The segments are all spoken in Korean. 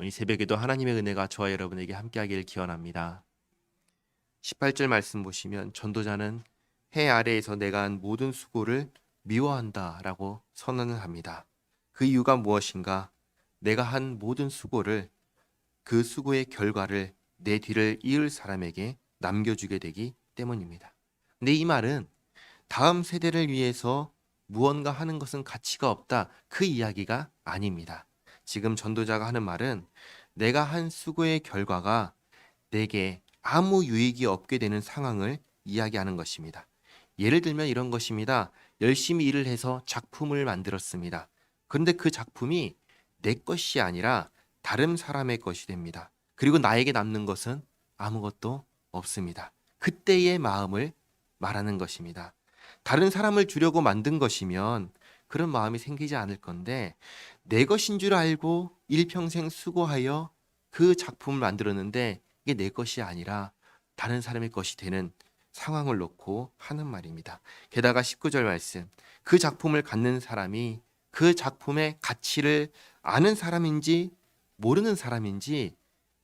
이 새벽에도 하나님의 은혜가 저와 여러분에게 함께하기를 기원합니다. 18절 말씀 보시면 전도자는 해 아래에서 내가 한 모든 수고를 미워한다라고 선언을 합니다. 그 이유가 무엇인가? 내가 한 모든 수고를, 그 수고의 결과를 내 뒤를 이을 사람에게 남겨주게 되기 때문입니다. 근데 이 말은 다음 세대를 위해서 무언가 하는 것은 가치가 없다, 그 이야기가 아닙니다. 지금 전도자가 하는 말은 내가 한 수고의 결과가 내게 아무 유익이 없게 되는 상황을 이야기하는 것입니다. 예를 들면 이런 것입니다. 열심히 일을 해서 작품을 만들었습니다. 그런데 그 작품이 내 것이 아니라 다른 사람의 것이 됩니다. 그리고 나에게 남는 것은 아무것도 없습니다. 그때의 마음을 말하는 것입니다. 다른 사람을 주려고 만든 것이면 그런 마음이 생기지 않을 건데, 내 것인 줄 알고 일평생 수고하여 그 작품을 만들었는데 이게 내 것이 아니라 다른 사람의 것이 되는 상황을 놓고 하는 말입니다. 게다가 19절 말씀, 그 작품을 갖는 사람이 그 작품의 가치를 아는 사람인지 모르는 사람인지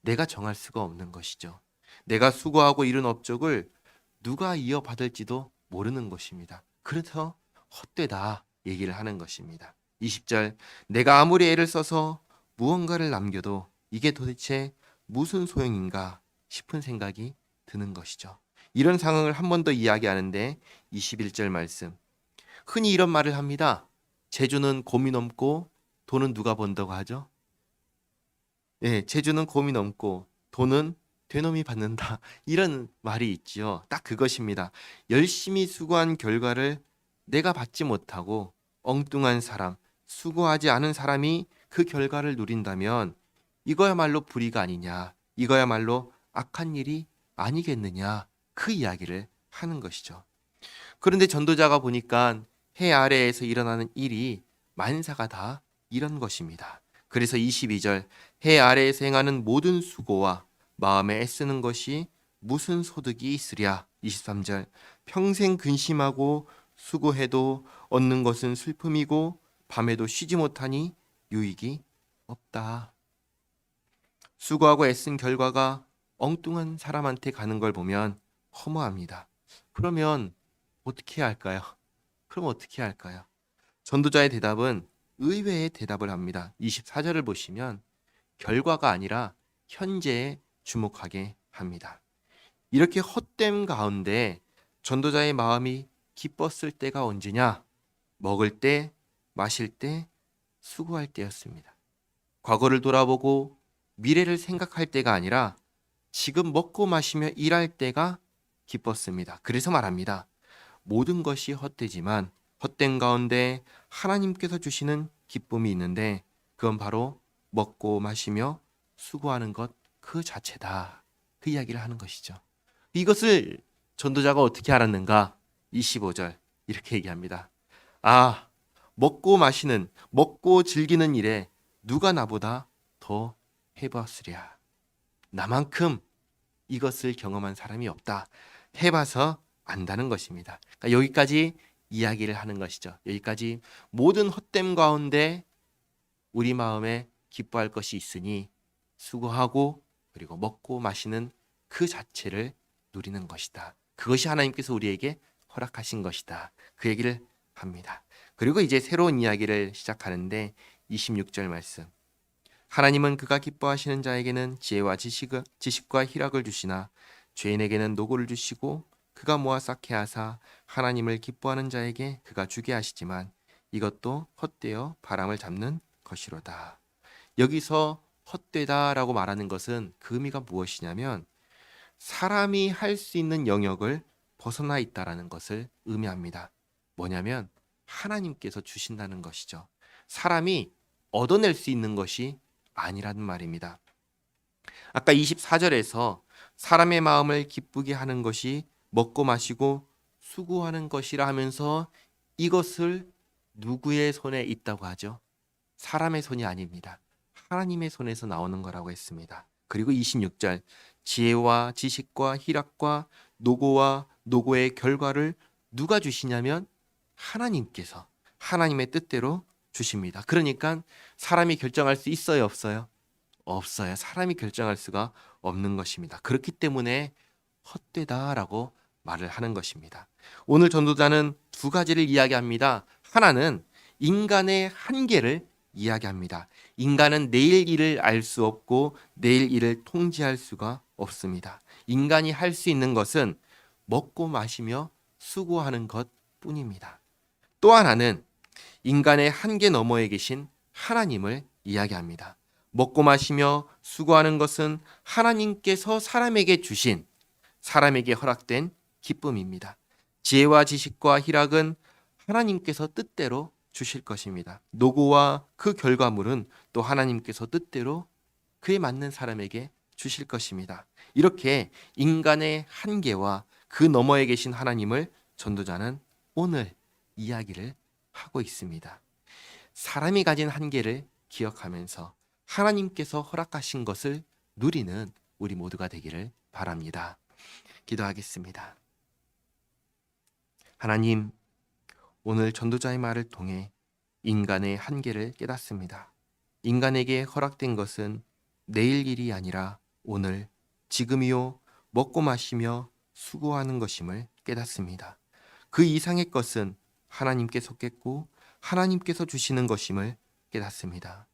내가 정할 수가 없는 것이죠. 내가 수고하고 이룬 업적을 누가 이어받을지도 모르는 것입니다. 그래서 헛되다 얘기를 하는 것입니다. 20절, 내가 아무리 애를 써서 무언가를 남겨도 이게 도대체 무슨 소용인가 싶은 생각이 드는 것이죠. 이런 상황을 한 번 더 이야기하는데 21절 말씀, 흔히 이런 말을 합니다. 재주는 곰이 넘고 돈은 누가 번다고 하죠? 예, 재주는 곰이 넘고 돈은 되놈이 받는다. 이런 말이 있지요. 딱 그것입니다. 열심히 수고한 결과를 내가 받지 못하고 엉뚱한 사람, 수고하지 않은 사람이 그 결과를 누린다면 이거야말로 불의가 아니냐, 이거야말로 악한 일이 아니겠느냐, 그 이야기를 하는 것이죠. 그런데 전도자가 보니까 해 아래에서 일어나는 일이 만사가 다 이런 것입니다. 그래서 22절, 해 아래에서 행하는 모든 수고와 마음에 애쓰는 것이 무슨 소득이 있으랴. 23절, 평생 근심하고 수고해도 얻는 것은 슬픔이고 밤에도 쉬지 못하니 유익이 없다. 수고하고 애쓴 결과가 엉뚱한 사람한테 가는 걸 보면 허무합니다. 그러면 어떻게 해야 할까요? 그럼 어떻게 해야 할까요? 전도자의 대답은 의외의 대답을 합니다. 24절을 보시면 결과가 아니라 현재에 주목하게 합니다. 이렇게 헛됨 가운데 전도자의 마음이 기뻤을 때가 언제냐? 먹을 때, 마실 때, 수고할 때였습니다. 과거를 돌아보고 미래를 생각할 때가 아니라 지금 먹고 마시며 일할 때가 기뻤습니다. 그래서 말합니다. 모든 것이 헛되지만 헛된 가운데 하나님께서 주시는 기쁨이 있는데 그건 바로 먹고 마시며 수고하는 것 그 자체다. 그 이야기를 하는 것이죠. 이것을 전도자가 어떻게 알았는가? 25절 이렇게 얘기합니다. 아, 먹고 즐기는 일에 누가 나보다 더 해봤으랴. 나만큼 이것을 경험한 사람이 없다. 해봐서 안다는 것입니다. 그러니까 여기까지 이야기를 하는 것이죠. 여기까지 모든 헛됨 가운데 우리 마음에 기뻐할 것이 있으니 수고하고 그리고 먹고 마시는 그 자체를 누리는 것이다. 그것이 하나님께서 우리에게 허락하신 것이다. 그 얘기를 합니다. 그리고 이제 새로운 이야기를 시작하는데 26절 말씀. 하나님은 그가 기뻐하시는 자에게는 지혜와 지식과 희락을 주시나 죄인에게는 노고를 주시고 그가 모아 쌓게 하사 하나님을 기뻐하는 자에게 그가 주게 하시지만 이것도 헛되어 바람을 잡는 것이로다. 여기서 헛되다라고 말하는 것은 그 의미가 무엇이냐면 사람이 할 수 있는 영역을 벗어나 있다라는 것을 의미합니다. 뭐냐면 하나님께서 주신다는 것이죠. 사람이 얻어낼 수 있는 것이 아니라는 말입니다. 아까 24절에서 사람의 마음을 기쁘게 하는 것이 먹고 마시고 수고하는 것이라 하면서 이것을 누구의 손에 있다고 하죠? 사람의 손이 아닙니다. 하나님의 손에서 나오는 거라고 했습니다. 그리고 26절, 지혜와 지식과 희락과 노고와 노고의 결과를 누가 주시냐면 하나님께서 하나님의 뜻대로 주십니다. 그러니까 사람이 결정할 수 있어요, 없어요? 없어요. 사람이 결정할 수가 없는 것입니다. 그렇기 때문에 헛되다라고 말을 하는 것입니다. 오늘 전도자는 두 가지를 이야기합니다. 하나는 인간의 한계를 이야기합니다. 인간은 내일 일을 알 수 없고 내일 일을 통제할 수가 없습니다. 인간이 할 수 있는 것은 먹고 마시며 수고하는 것뿐입니다. 또 하나는 인간의 한계 너머에 계신 하나님을 이야기합니다. 먹고 마시며 수고하는 것은 하나님께서 사람에게 주신, 사람에게 허락된 기쁨입니다. 지혜와 지식과 희락은 하나님께서 뜻대로 주실 것입니다. 노고와 그 결과물은 또 하나님께서 뜻대로 그에 맞는 사람에게 주실 것입니다. 이렇게 인간의 한계와 그 너머에 계신 하나님을 전도자는 오늘 이야기를 하고 있습니다. 사람이 가진 한계를 기억하면서 하나님께서 허락하신 것을 누리는 우리 모두가 되기를 바랍니다. 기도하겠습니다. 하나님, 오늘 전도자의 말을 통해 인간의 한계를 깨닫습니다. 인간에게 허락된 것은 내일 일이 아니라 오늘, 지금이요, 먹고 마시며 수고하는 것임을 깨닫습니다. 그 이상의 것은 하나님께 속했고 하나님께서 주시는 것임을 깨닫습니다.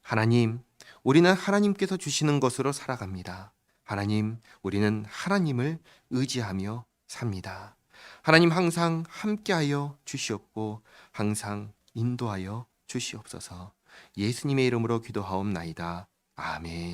하나님, 우리는 하나님께서 주시는 것으로 살아갑니다. 하나님, 우리는 하나님을 의지하며 삽니다. 하나님 항상 함께하여 주시옵고 항상 인도하여 주시옵소서. 예수님의 이름으로 기도하옵나이다. 아멘.